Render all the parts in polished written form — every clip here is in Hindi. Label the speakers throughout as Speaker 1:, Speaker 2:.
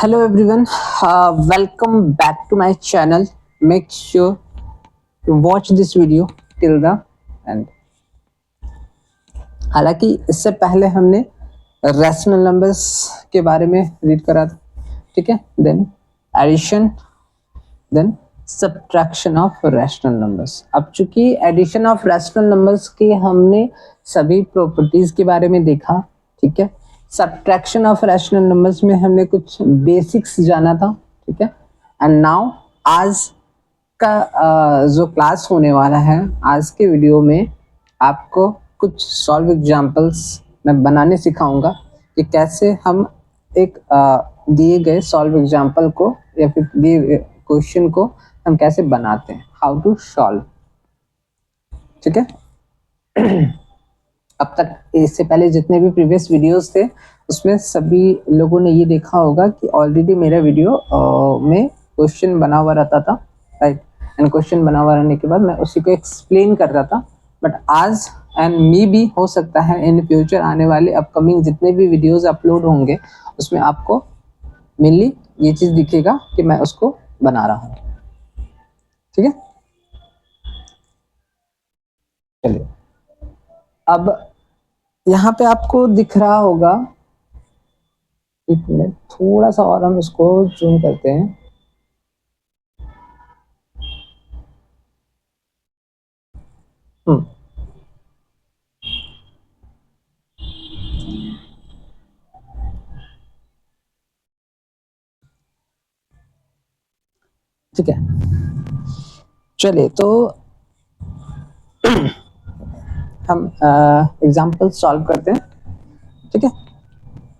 Speaker 1: Hello everyone, welcome back to my channel. Make sure to watch this video till the end. हालांकि इससे पहले हमने रैशनल नंबर्स के बारे में रीड करा था, ठीक है। Then addition, then subtraction of rational numbers. अब चूंकि एडिशन ऑफ रैशनल नंबर्स की हमने सभी प्रॉपर्टीज के बारे में देखा, ठीक है। सब्ट्रैक्शन ऑफ रैशनल नंबर्स में हमने कुछ बेसिक्स जाना था, ठीक है। एंड नाउ आज का जो क्लास होने वाला है, आज के वीडियो में आपको कुछ सॉल्व एग्जांपल्स मैं बनाने सिखाऊंगा कि कैसे हम एक दिए गए सॉल्व एग्जांपल को या फिर दिए क्वेश्चन को हम कैसे बनाते हैं, हाउ टू सॉल्व, ठीक है। अब तक इससे पहले जितने भी प्रीवियस वीडियोस थे उसमें सभी लोगों ने ये देखा होगा कि ऑलरेडी मेरा वीडियो में क्वेश्चन बना हुआ रहता था, राइट। एंड क्वेश्चन बना हुआ रहने के बाद मैं उसी को एक्सप्लेन कर रहा था। बट आज एंड मे भी हो सकता है इन फ्यूचर आने वाले अपकमिंग जितने भी वीडियोस अपलोड होंगे उसमें आपको मेनली ये चीज़ दिखेगा कि मैं उसको बना रहा हूँ, ठीक है। चलिए, अब यहाँ पे आपको दिख रहा होगा, एक मिनट, थोड़ा सा और हम इसको जूम करते हैं। ठीक है, चलिए तो हम एग्जाम्पल सॉल्व करते हैं, ठीक है।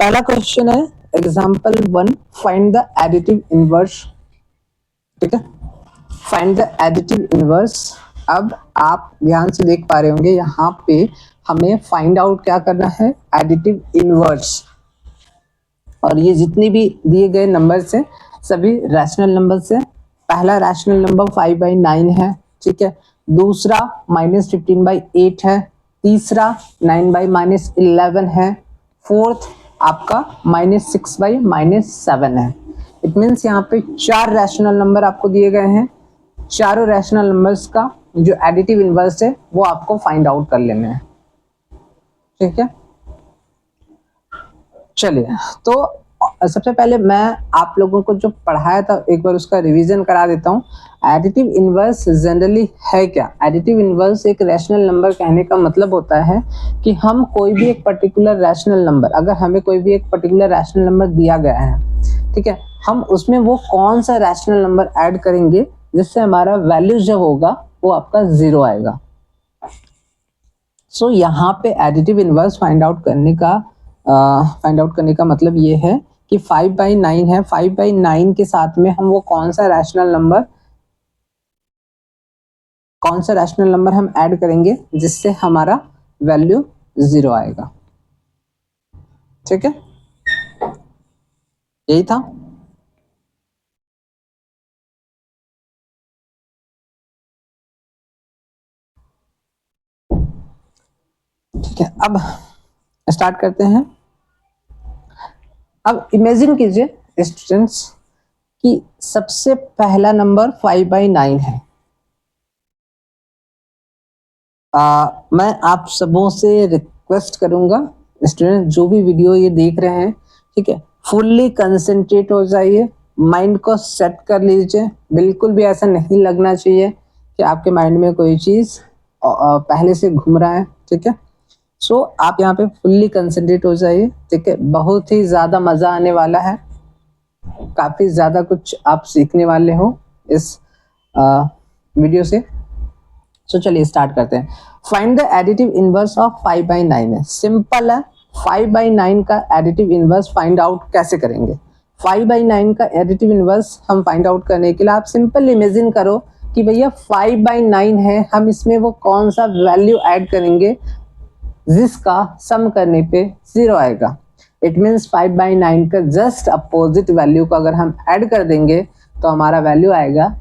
Speaker 1: पहला क्वेश्चन है example 1, find the additive inverse, ठीक है। Find the additive inverse. अब आप ध्यान से देख पा रहे होंगे यहाँ पे हमें फाइंड आउट क्या करना है, एडिटिव इनवर्स। और ये जितने भी दिए गए नंबर्स हैं सभी रैशनल नंबर्स हैं। पहला रैशनल नंबर 5/9 है, ठीक है। दूसरा -15/8 है। तीसरा 9/-11 है। फोर्थ आपका -6/-7 है। इट मीन्स यहाँ पे 4 रैशनल नंबर आपको दिए गए हैं। चारों रैशनल नंबर्स का जो एडिटिव इनवर्स है वो आपको फाइंड आउट कर लेना है, ठीक है। चलिए, तो सबसे पहले मैं आप लोगों को जो पढ़ाया था एक बार उसका रिवीजन करा देता हूँ। एडिटिव इनवर्स जनरली है क्या? एडिटिव इनवर्स एक रैशनल नंबर कहने का मतलब होता है कि हम कोई भी एक पर्टिकुलर रैशनल नंबर, अगर हमें कोई भी एक पर्टिकुलर रैशनल नंबर दिया गया है, ठीक है, हम उसमें वो कौन सा रैशनल नंबर ऐड करेंगे जिससे हमारा वैल्यू जब होगा वो आपका 0 आएगा। सो यहाँ पे एडिटिव इनवर्स फाइंड आउट करने का मतलब ये है कि 5/9 है, 5/9 के साथ में हम वो कौन सा रैशनल नंबर हम ऐड करेंगे जिससे हमारा वैल्यू 0 आएगा, ठीक है। यही था। ठीक है, अब स्टार्ट करते हैं। अब इमेजिन कीजिए स्टूडेंट्स कि सबसे पहला नंबर 5/9 है। मैं आप सबों से रिक्वेस्ट करूंगा, स्टूडेंट जो भी वीडियो ये देख रहे हैं, ठीक है, फुल्ली कंसंट्रेट हो जाइए, माइंड को सेट कर लीजिए। बिल्कुल भी ऐसा नहीं लगना चाहिए कि आपके माइंड में कोई चीज़ पहले से घूम रहा है, ठीक है। सो आप यहाँ पे फुल्ली कंसंट्रेट हो जाइए, ठीक है। बहुत ही ज़्यादा मज़ा आने वाला है, काफ़ी ज़्यादा कुछ आप सीखने वाले हो इस वीडियो से। सो चलिए स्टार्ट करते हैं। Find the additive inverse of 5/9 है, सिंपल है। 5/9 का एडिटिव इनवर्स फाइंड आउट कैसे करेंगे? 5/9 का एडिटिव इनवर्स हम फाइंड आउट करने के लिए आप सिंपल इमेजिन करो कि भैया 5/9 है, हम इसमें वो कौन सा वैल्यू ऐड करेंगे जिसका सम करने पे 0 आएगा। इट मीन्स 5/9 का जस्ट अपोजिट वैल्यू को अगर हम ऐड कर देंगे तो हमारा वैल्यू आएगा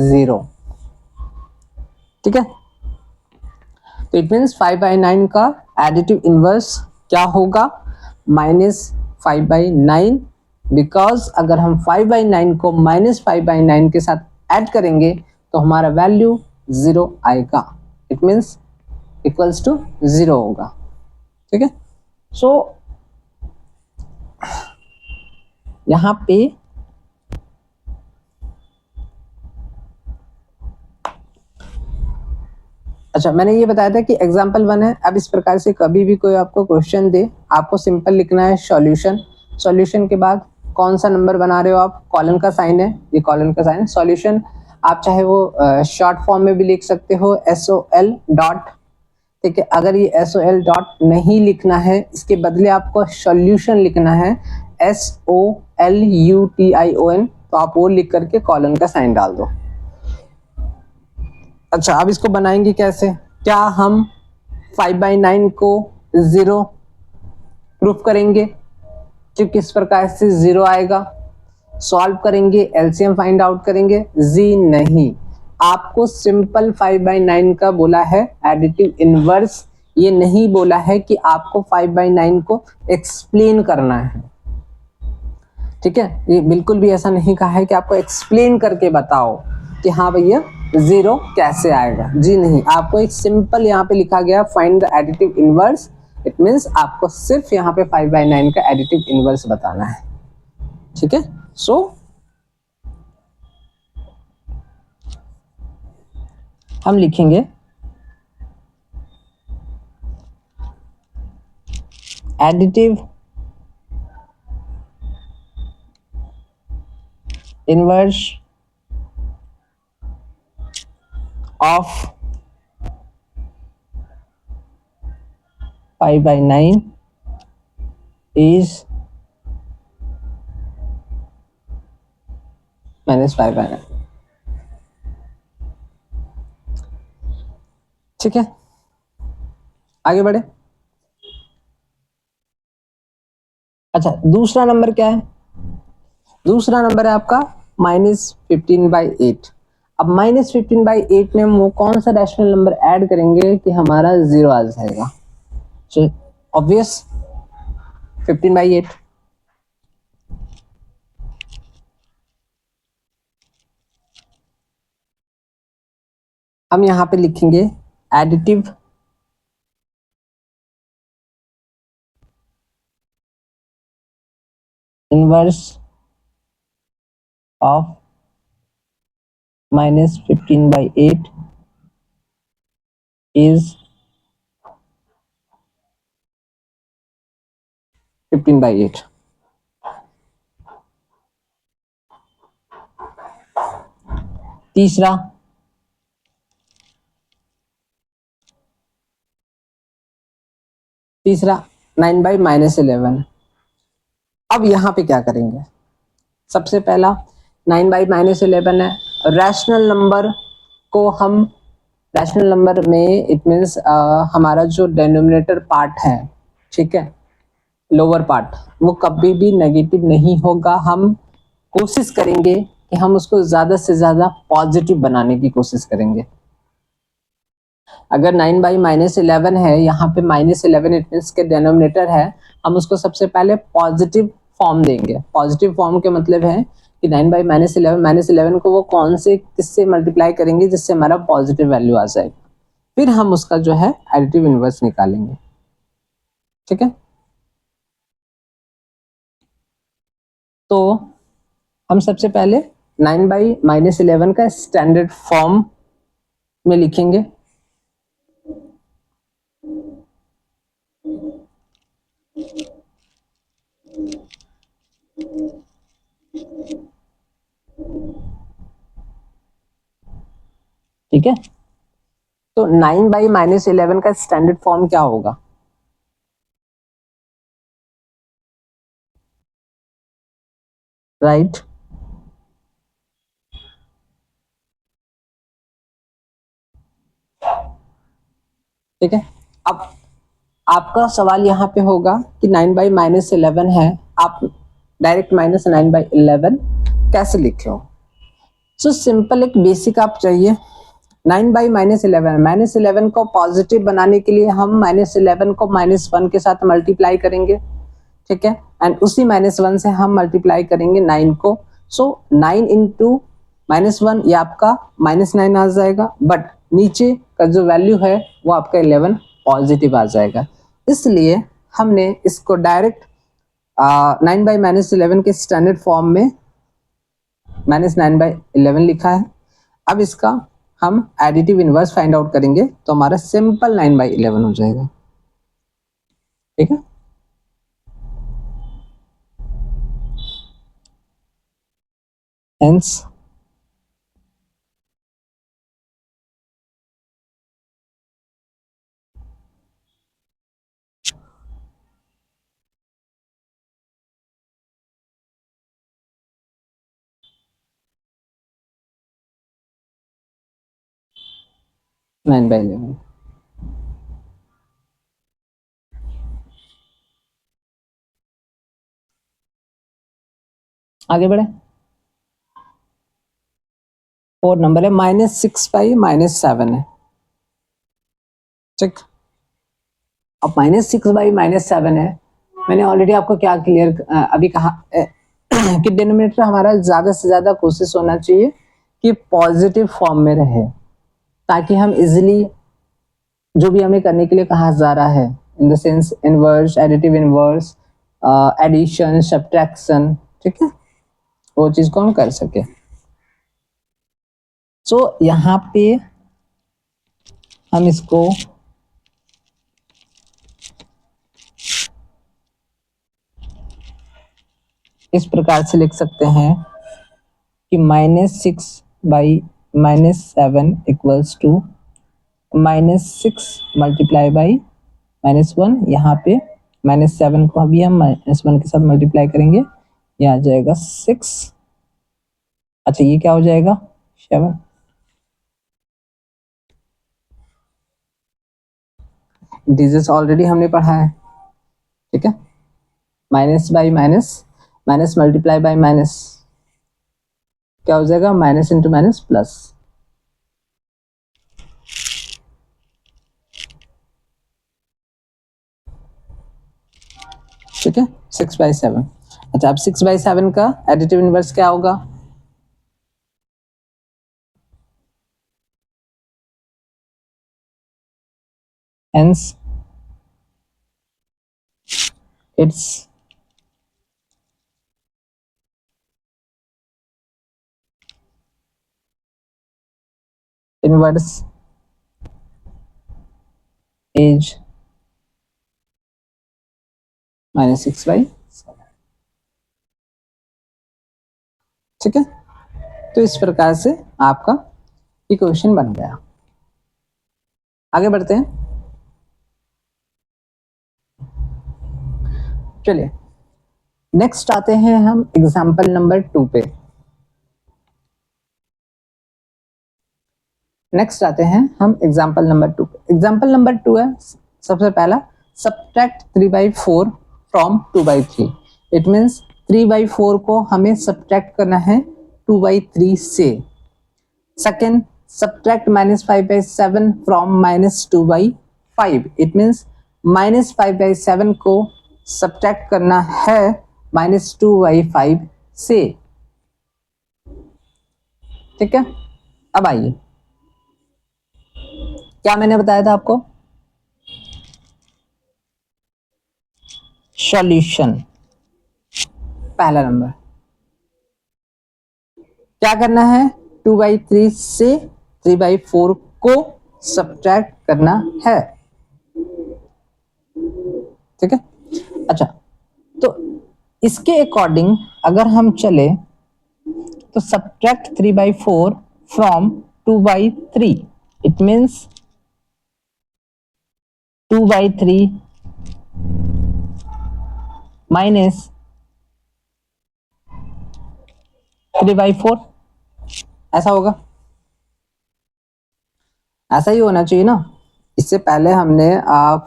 Speaker 1: 0, ठीक है। तो इट मीन्स 5/9 का एडिटिव इनवर्स क्या होगा? -5/9 बिकॉज अगर हम 5/9 को -5/9 के साथ ऐड करेंगे तो हमारा वैल्यू 0 आएगा, इट मीन्स इक्वल्स टू 0 होगा। ठीक है, सो यहां पे अच्छा, मैंने ये बताया था कि एग्जाम्पल 1 है। अब इस प्रकार से कभी भी कोई आपको क्वेश्चन दे, आपको सिंपल लिखना है सॉल्यूशन। सॉल्यूशन के बाद कौन सा नंबर बना रहे हो आप, कॉलन का साइन है, ये कॉलन का साइन है। सॉल्यूशन आप चाहे वो शॉर्ट फॉर्म में भी लिख सकते हो, SOL डॉट। ठीक है, अगर ये SOL डॉट नहीं लिखना है, इसके बदले आपको सॉल्यूशन लिखना है, SOLUTION, तो आप वो लिख करके कॉलन का साइन डाल दो। अच्छा, अब इसको बनाएंगे कैसे? क्या हम 5/9 को 0 प्रूफ करेंगे कि किस प्रकार से 0 आएगा? सॉल्व करेंगे, एलसीएम फाइंड आउट करेंगे? जी नहीं, आपको सिंपल 5/9 का बोला है एडिटिव इनवर्स, ये नहीं बोला है कि आपको 5/9 को एक्सप्लेन करना है। ठीक है, ये बिल्कुल भी ऐसा नहीं कहा है कि आपको एक्सप्लेन करके बताओ कि हाँ भैया 0 कैसे आएगा। जी नहीं, आपको एक सिंपल यहाँ पे लिखा गया find the additive inverse, it means आपको सिर्फ यहाँ पे 5/9 का एडिटिव इनवर्स बताना है। ठीक है, सो हम लिखेंगे एडिटिव इनवर्स of 5/9 is -5/9। ठीक है, आगे बढ़े। अच्छा, दूसरा नंबर क्या है? दूसरा नंबर है आपका -15/8। अब -15/8 में हम वो कौन सा रैशनल नंबर ऐड करेंगे कि हमारा 0 आ जाएगा? So obvious 15/8। हम यहां पे लिखेंगे एडिटिव इनवर्स ऑफ -15/8 is 15/8। तीसरा तीसरा 9/-11। अब यहां पे क्या करेंगे? सबसे पहला 9/-11 है, रैशनल नंबर को हम रैशनल नंबर में इट मीन्स हमारा जो डेनोमिनेटर पार्ट है, ठीक है, लोअर पार्ट, वो कभी भी नेगेटिव नहीं होगा। हम कोशिश करेंगे कि हम उसको ज्यादा से ज्यादा पॉजिटिव बनाने की कोशिश करेंगे। अगर 9/-11 है, यहाँ पे -11 इट मीन्स के डेनोमिनेटर है, हम उसको सबसे पहले पॉजिटिव फॉर्म देंगे। पॉजिटिव फॉर्म के मतलब है कि 9/-11 को वो कौन से किससे मल्टीप्लाई करेंगे जिससे हमारा पॉजिटिव वैल्यू आ जाए, फिर हम उसका जो है एडिटिव इनवर्स निकालेंगे। ठीक है, तो हम सबसे पहले 9/-11 का स्टैंडर्ड फॉर्म में लिखेंगे। ठीक है, तो 9/-11 का स्टैंडर्ड फॉर्म क्या होगा? राइट, ठीक है। अब आपका सवाल यहाँ पे होगा कि 9/-11 है, आप डायरेक्ट -9/11 कैसे लिखे हो? सो सिंपल एक बेसिक आप चाहिए। 9/-11 को पॉजिटिव बनाने के लिए हम -11 को -1 के साथ मल्टीप्लाई करेंगे, ठीक है, एंड उसी -1 से हम मल्टीप्लाई करेंगे 9 को। सो 9 इंटू -1 ये आपका -9 आ जाएगा, बट नीचे का जो वैल्यू है वो आपका 11 पॉजिटिव आ जाएगा। इसलिए हमने इसको डायरेक्ट 9 बाई -11 के स्टैंडर्ड फॉर्म में -9 बाई 11 लिखा है। अब इसका हम एडिटिव इनवर्स फाइंड आउट करेंगे तो हमारा सिंपल 9 बाई 11 हो जाएगा, ठीक है। हेंस नाइन बाई 11 आगे बढ़े। 4 नंबर है, -6 बाई -7 है, ठीक। अब -6 बाई -7 है, मैंने ऑलरेडी आपको क्या क्लियर अभी कहा कि डिनोमिनेटर हमारा ज्यादा से ज्यादा कोशिश होना चाहिए कि पॉजिटिव फॉर्म में रहे, ताकि हम इजिली जो भी हमें करने के लिए कहा जा रहा है, in the sense inverse, additive inverse, addition, subtraction, ठीक है, वो चीज को हम कर सके। सो यहाँ पे हम इसको इस प्रकार से लिख सकते हैं कि -6 by -7 equals to -6 multiply by -1। यहाँ पे -7 को अभी हम -1 के साथ मल्टीप्लाई करेंगे, ये आ जाएगा 6। अच्छा ये क्या हो जाएगा 7। डिजिट्स ऑलरेडी हमने पढ़ा है, ठीक है। Minus by minus, minus multiply by minus, क्या हो जाएगा माइनस इंटू माइनस प्लस, ठीक है, 6/7। अच्छा अब 6/7 का एडिटिव इनवर्स क्या होगा, hence its inverse is -6/7, ठीक है। तो इस प्रकार से आपका इक्वेशन बन गया। आगे बढ़ते हैं, चलिए नेक्स्ट आते हैं हम एग्जाम्पल नंबर 2 पे। नेक्स्ट आते हैं हम एग्जाम्पल नंबर 2 पे। एग्जाम्पल नंबर 2 है सबसे पहला, सब्ट्रैक्ट 3/4 फ्रॉम 2/3। इट मीन्स 3/4 को हमें सब्ट्रैक्ट करना है 2/3 से। Second, subtract -5/7 from -2/5। It means -5/7 को सब्ट्रैक्ट करना है -2/5 से, ठीक है। अब आइए, क्या मैंने बताया था आपको, सॉल्यूशन। पहला नंबर क्या करना है, 2/3 से 3/4 को सब्ट्रैक्ट करना है, ठीक है। अच्छा तो इसके अकॉर्डिंग अगर हम चले तो subtract 3/4 from 2/3, it means 2/3 minus 3/4, ऐसा होगा, ऐसा ही होना चाहिए ना। इससे पहले हमने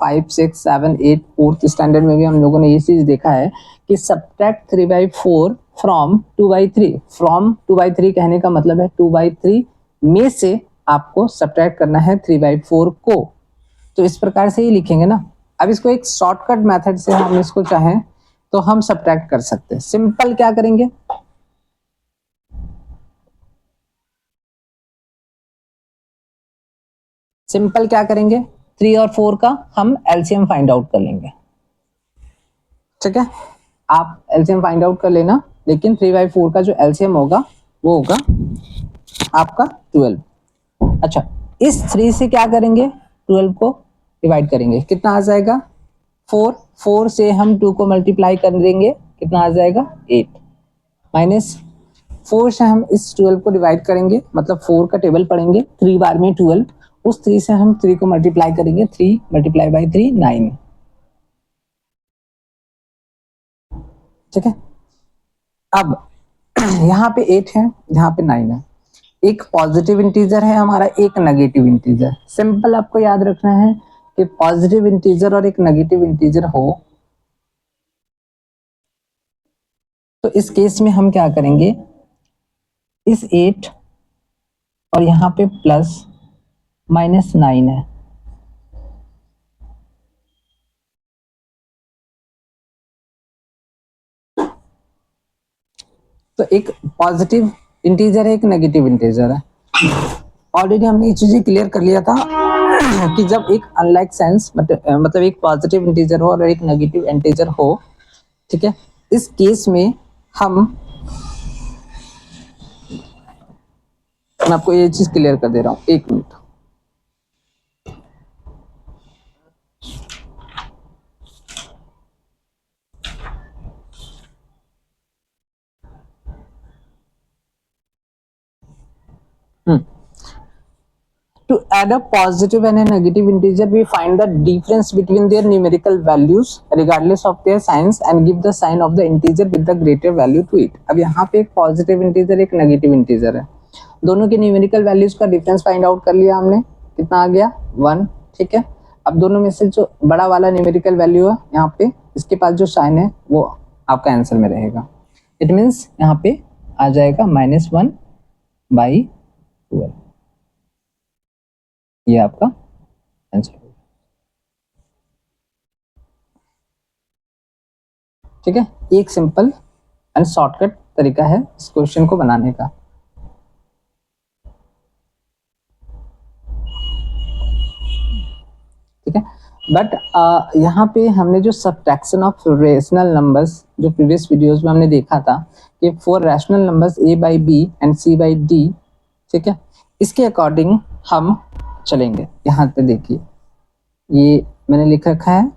Speaker 1: 5, 6, 7, 8 फोर्थ स्टैंडर्ड में भी हम लोगों ने ये चीज देखा है कि सब्ट्रैक्ट 3/4 फ्रॉम 2/3। फ्रॉम 2/3 कहने का मतलब है 2/3 में से आपको सब्ट्रैक्ट करना है 3/4 को, तो इस प्रकार से ही लिखेंगे ना। अब इसको एक शॉर्टकट मेथड से हम इसको चाहें तो हम सब्ट्रैक्ट कर सकते हैं। सिंपल क्या करेंगे, सिंपल क्या करेंगे, 3 और 4 का हम एलसीएम फाइंड आउट कर लेंगे। ठीक है, आप एलसीएम फाइंड आउट कर लेना, लेकिन 3/4 का जो एलसीएम होगा वो होगा आपका 12। अच्छा, इस 3 से क्या करेंगे, 12 को डिवाइड करेंगे, कितना आ जाएगा 4। 4 से हम 2 को मल्टीप्लाई कर देंगे, कितना आ जाएगा 8, माइनस 4 से हम इस 12 को डिवाइड करेंगे, मतलब 4 का टेबल पढ़ेंगे, 3 बार में 12, उस 3 से हम 3 को मल्टीप्लाई करेंगे, 3 मल्टीप्लाई बाई 3 9। ठीक है, अब यहाँ पे 8 है, यहाँ पे 9 है, एक पॉजिटिव इंटीजर है हमारा, एक नेगेटिव इंटीजर। सिंपल आपको याद रखना है कि पॉजिटिव इंटीजर और एक नेगेटिव इंटीजर हो तो इस केस में हम क्या करेंगे, इस 8 और यहाँ पे प्लस माइनस 9 है, तो एक पॉजिटिव इंटीजर है, एक नेगेटिव इंटीजर है। ऑलरेडी हमने ये चीजें क्लियर कर लिया था कि जब एक अनलाइक सेंस मतलब एक पॉजिटिव इंटीजर हो और एक नेगेटिव इंटीजर हो, ठीक है, इस केस में मैं आपको ये चीज क्लियर कर दे रहा हूं, 1 minute. To add a positive and a negative integer, we find the difference between their numerical values regardless of their signs and give the sign of the integer with the greater value to it। अब यहाँ पे एक पॉजिटिव इंटीजर एक नेगेटिव इंटीजर है, दोनों के न्यूमेरिकल वैल्यूज का डिफरेंस फाइंड आउट कर लिया हमने, कितना आ गया 1। ठीक है, अब दोनों में से जो बड़ा वाला न्यूमेरिकल वैल्यू है यहाँ पे, इसके पास जो साइन है वो आपका आंसर में रहेगा। इट मीन्स यहाँ पे आ जाएगा -1/12, ये आपका आंसर। ठीक है, एक सिंपल एंड शॉर्टकट तरीका है इस क्वेश्चन को बनाने का। ठीक है, बट यहाँ पे हमने जो सब्ट्रैक्शन ऑफ रेशनल नंबर्स जो प्रीवियस वीडियोस में हमने देखा था कि 4 rational numbers a/b and c/d, ठीक है, इसके अकॉर्डिंग हम चलेंगे। यहाँ पे देखिए, ये मैंने लिख रखा है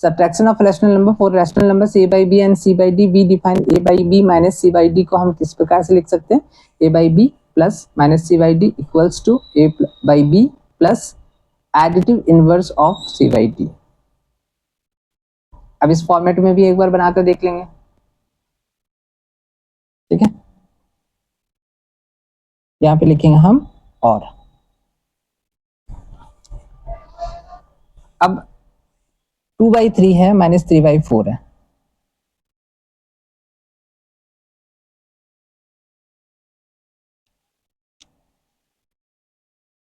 Speaker 1: subtraction of rational number 4 rational numbers a/b and c/d। We define a/b minus c/d को हम किस प्रकार से लिख सकते हैं, a/b plus minus c/d equals to a/b plus additive inverse of c/d। अब इस फॉर्मेट में भी एक बार बनाकर देख लेंगे। ठीक है, यहाँ पे लिखेंगे हम और। अब 2/3 है माइनस 3/4 है,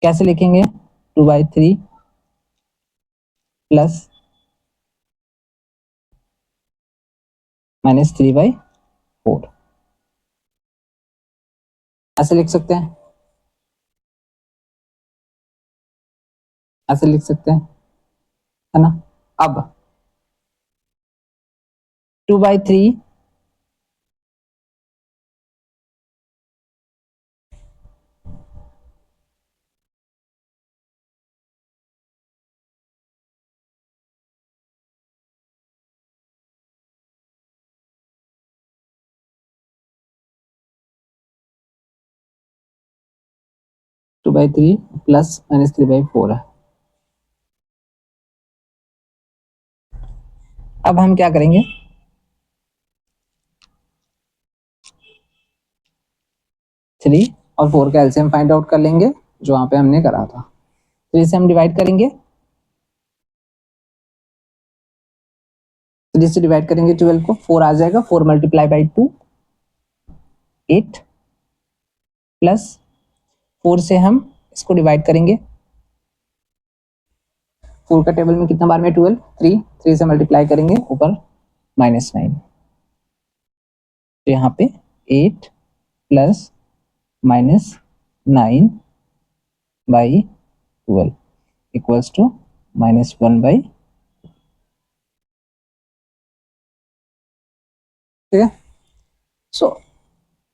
Speaker 1: कैसे लिखेंगे, 2/3 प्लस माइनस 3/4 ऐसे लिख सकते हैं, ऐसे लिख सकते हैं, है ना। अब 2/3 2/3 प्लस माइनस 3/4 है। अब हम क्या करेंगे, थ्री और 4 का एलसीएम फाइंड आउट कर लेंगे, जो वहां पे हमने करा था। 3 से हम डिवाइड करेंगे, 3 से डिवाइड करेंगे 12 को, 4 आ जाएगा, 4 मल्टीप्लाई बाई 2 8 प्लस 4 से हम इसको डिवाइड करेंगे, 4 का टेबल में कितना बार में 12, 3 से मल्टीप्लाई करेंगे ऊपर -9। तो यहाँ पे 8 plus minus 9 by 12 equals to -1 by, ठीक है। सो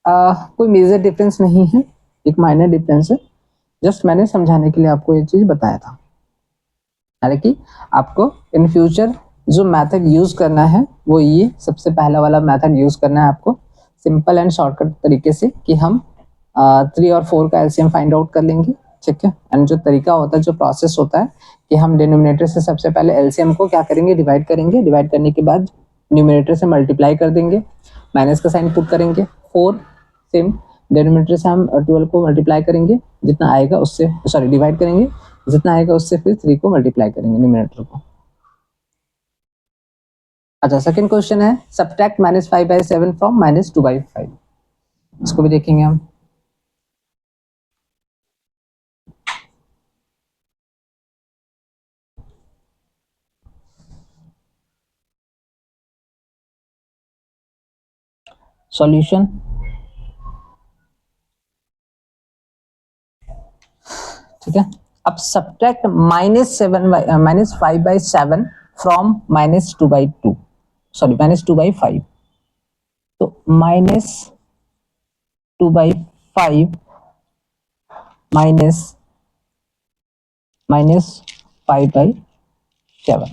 Speaker 1: कोई मेजर डिफरेंस नहीं है, एक माइनर डिफरेंस है, जस्ट मैंने समझाने के लिए आपको ये चीज बताया था। हालांकि आपको इन फ्यूचर जो मेथड यूज करना है वो ये सबसे पहला वाला मेथड यूज करना है आपको, सिंपल एंड शॉर्टकट तरीके से, कि हम 3 और 4 का एलसीएम फाइंड आउट कर लेंगे, ठीक है। एंड जो तरीका होता है, जो प्रोसेस होता है कि हम डिनोमिनेटर से सबसे पहले एलसीएम को क्या करेंगे, डिवाइड करेंगे, डिवाइड करने के बाद न्यूमिनेटर से मल्टीप्लाई कर देंगे, माइनस का साइन पुट करेंगे, 4 सेम डिनोमिनेटर से हम 12 को मल्टीप्लाई करेंगे, जितना आएगा उससे, सॉरी डिवाइड करेंगे, जितना आएगा उससे फिर 3 को मल्टीप्लाई करेंगे न्यूमिनेटर को। अच्छा, सेकंड क्वेश्चन है सब्ट्रैक्ट -5/7 फ्रॉम -2/5, इसको भी देखेंगे हम। सॉल्यूशन, ठीक है। अब सब्ट्रैक्ट -5/7 फ्रॉम -2/2, सॉरी -2/5, तो -2/5 -5/7,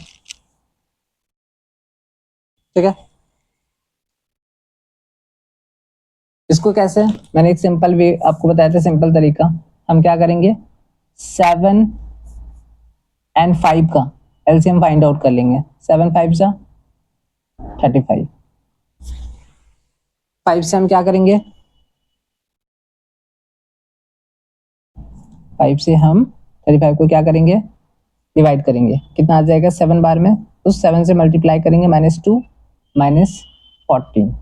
Speaker 1: ठीक है। इसको कैसे, मैंने एक सिंपल वे आपको बताया था, सिंपल तरीका, हम क्या करेंगे, 7 एंड 5 का एलसीएम फाइंड आउट कर लेंगे, 7 5 जा 35, 5 से हम क्या करेंगे, 5 से हम 35 को क्या करेंगे, डिवाइड करेंगे, कितना आ जाएगा 7 बार में, तो 7 से मल्टीप्लाई करेंगे, -2 -14,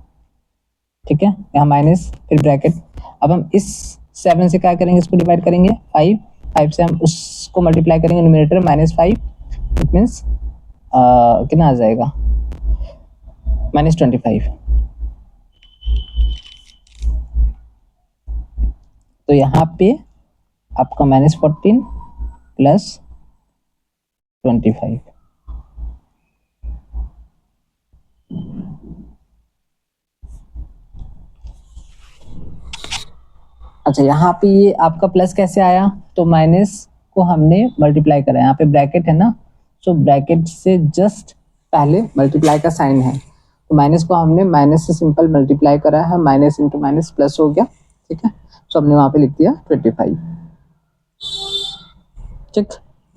Speaker 1: ठीक है, यहाँ माइनस फिर ब्रैकेट। अब हम इस 7 से क्या करेंगे, इसको डिवाइड करेंगे 5, 5 से हम उसको मल्टीप्लाई करेंगे न्यूमरेटर -5, इट मीन्स कितना आ जाएगा, -25, तो यहाँ पे आपका -14 + 25, अच्छा यहाँ पे ये आपका प्लस कैसे आया, तो माइनस को हमने मल्टीप्लाई करा, यहाँ पे ब्रैकेट है ना, तो ब्रैकेट से जस्ट पहले मल्टीप्लाई का साइन है, तो माइनस को हमने माइनस से सिंपल मल्टीप्लाई करा है, माइनस इंटू माइनस प्लस हो गया, ठीक है, तो हमने वहां पे लिख दिया 25, ठीक।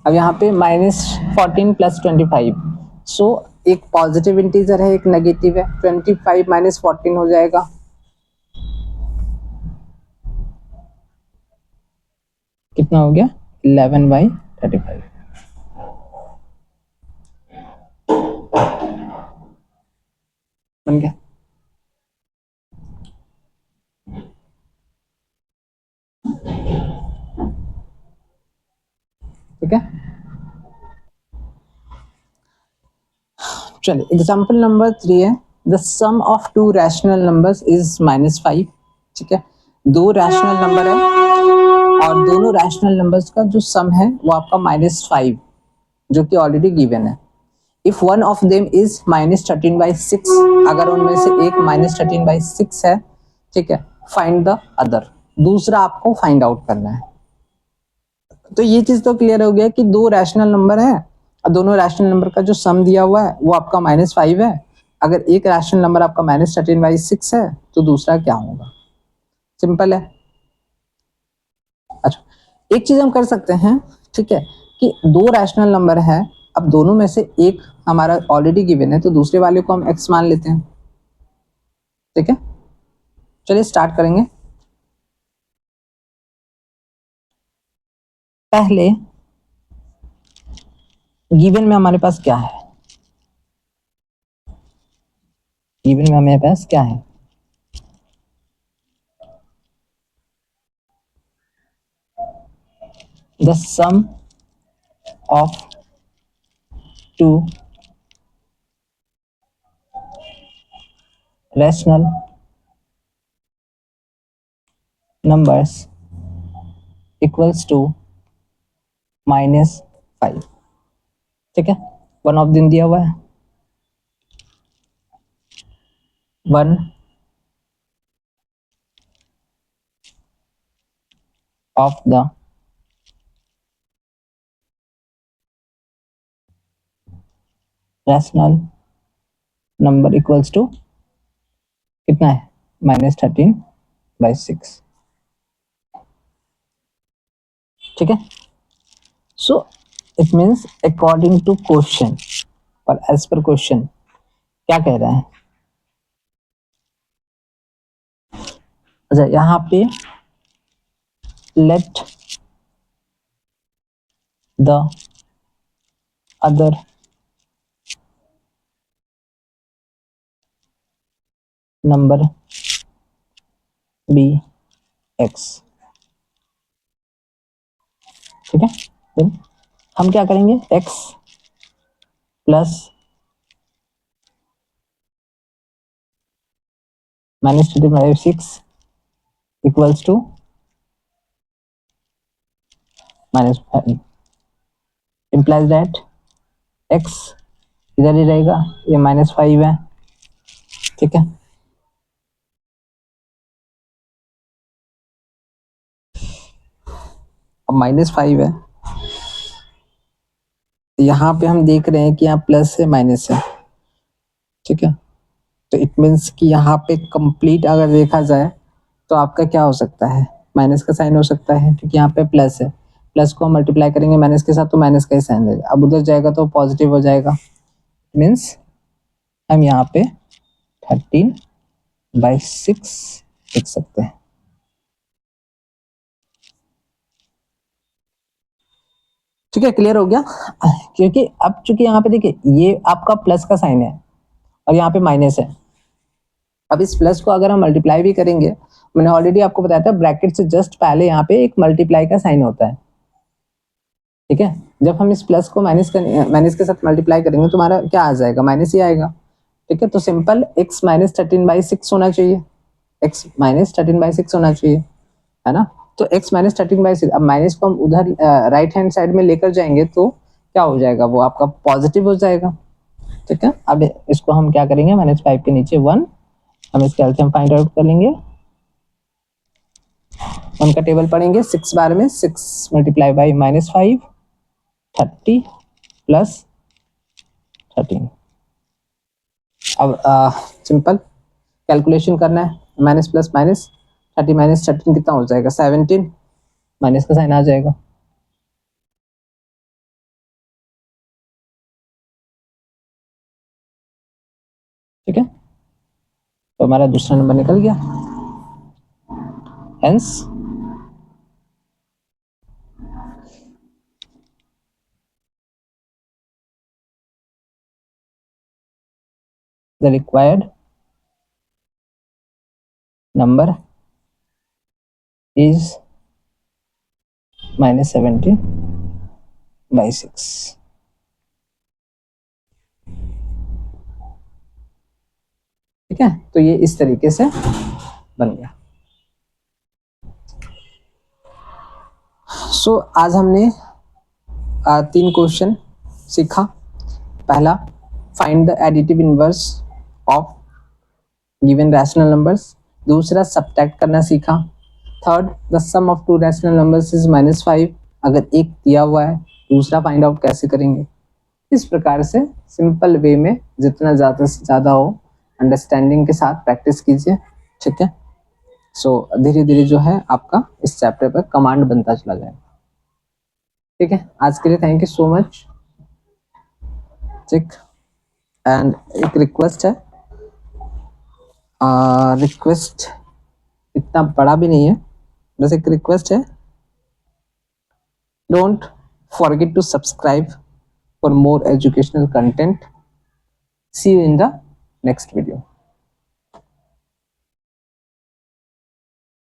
Speaker 1: अब यहाँ पे -14 + 25, सो एक पॉजिटिव इंटीजर है, एक नेगेटिव है, 25 - 14 हो जाएगा, कितना हो गया, 11/35, बन गया, ठीक है। चलिए एग्जाम्पल नंबर 3 है, the sum of 2 rational numbers is -5, ठीक है, 2 रैशनल नंबर है और दोनों रैशनल नंबर्स का जो सम है वो आपका -5, जो कि ऑलरेडी गिवन है। If one of them is -13/6, अगर उनमें से एक -13/6 है, ठीक है, फाइंड द अदर, दूसरा आपको फाइंड आउट करना है। तो ये चीज तो क्लियर हो गया कि 2 रैशनल नंबर है और दोनों रैशनल नंबर का जो सम दिया हुआ है वो आपका -5 है, अगर एक रैशनल नंबर आपका -13/6 है तो दूसरा क्या होगा, सिंपल है। अच्छा, एक चीज हम कर सकते हैं, ठीक है, कि 2 रैशनल नंबर है, अब दोनों में से एक हमारा ऑलरेडी गिवन है, तो दूसरे वाले को हम x मान लेते हैं, ठीक है। चलिए स्टार्ट करेंगे, पहले गिवन में हमारे पास क्या है, गिवन में हमारे पास क्या है, the sum of 2 rational numbers equals to -5। ठीक है, वन ऑफ दिन दिया हुआ है, one of the rational number equals to कितना है, -13/6। ठीक है, so it means according to question और एज पर क्वेश्चन क्या कह रहा है। अच्छा, यहाँ पे let the other number be x. ठीक है, then हम क्या करेंगे, x plus -13/6 equals to -5, implies that x इधर ही रहेगा, ये -5 है। ठीक है, अब -5 है, यहाँ पे हम देख रहे हैं कि यहाँ प्लस है माइनस है। ठीक है, तो इट मीन्स कि यहाँ पे कंप्लीट अगर देखा जाए तो आपका क्या हो सकता है, माइनस का साइन हो सकता है, क्योंकि यहाँ पे प्लस है, प्लस को हम मल्टीप्लाई करेंगे माइनस के साथ तो माइनस का ही साइन रहेगा। अब उधर जाएगा तो पॉजिटिव हो जाएगा, मीन्स हम यहाँ पे 13/6 लिख सकते हैं। ठीक है, क्लियर हो गया, क्योंकि अब चूंकि यहाँ पे देखिए ये आपका प्लस का साइन है और यहाँ पे माइनस है। अब इस प्लस को अगर हम मल्टीप्लाई भी करेंगे, मैंने ऑलरेडी आपको बताया था ब्रैकेट से जस्ट पहले यहाँ पे एक मल्टीप्लाई का साइन होता है। ठीक है, जब हम इस प्लस को माइनस के साथ मल्टीप्लाई करेंगे तो हमारा क्या आ जाएगा, माइनस ही आएगा। ठीक है, तो सिंपल x -13/6 होना चाहिए, x -13/6 होना चाहिए, है ना। तो x -13/6, अब माइनस को हम उधर राइट हैंड साइड में लेकर जाएंगे तो क्या हो जाएगा, वो आपका पॉजिटिव हो जाएगा। ठीक है, अब इसको हम क्या करेंगे, -5 के नीचे 1, हम इसका एलसीएम फाइंड आउट कर लेंगे। 1 का टेबल पढ़ेंगे, 6 बार में 6 मल्टीप्लाई बाई -5, 30 प्लस 13। अब सिंपल कैलकुलेशन करना है, माइनस प्लस माइनस, 30 - 13 कितना हो जाएगा, 17, माइनस का साइन आ जाएगा। ठीक है, तो हमारा दूसरा नंबर निकल गया, hence the required number is -17/6। ठीक है, तो ये इस तरीके से बन गया। सो आज हमने 3 क्वेश्चन सीखा। पहला, find the additive inverse of given rational numbers. दूसरा, सब्ट्रैक्ट करना सीखा। Third, the sum of two rational numbers is -5, अगर एक दिया हुआ है, दूसरा फाइंड आउट कैसे करेंगे। इस प्रकार से सिंपल वे में जितना ज़्यादा से ज़्यादा हो अंडरस्टैंडिंग के साथ प्रैक्टिस कीजिए। ठीक है, सो धीरे धीरे जो है आपका इस चैप्टर पर कमांड बनता चला जाएगा। ठीक है, आज के लिए थैंक यू सो मच। ठीक, एंड एक रिक्वेस्ट है, रिक्वेस्ट इतना बड़ा भी नहीं है, बस एक रिक्वेस्ट है, don't forget to subscribe for more educational content. See you in the next video.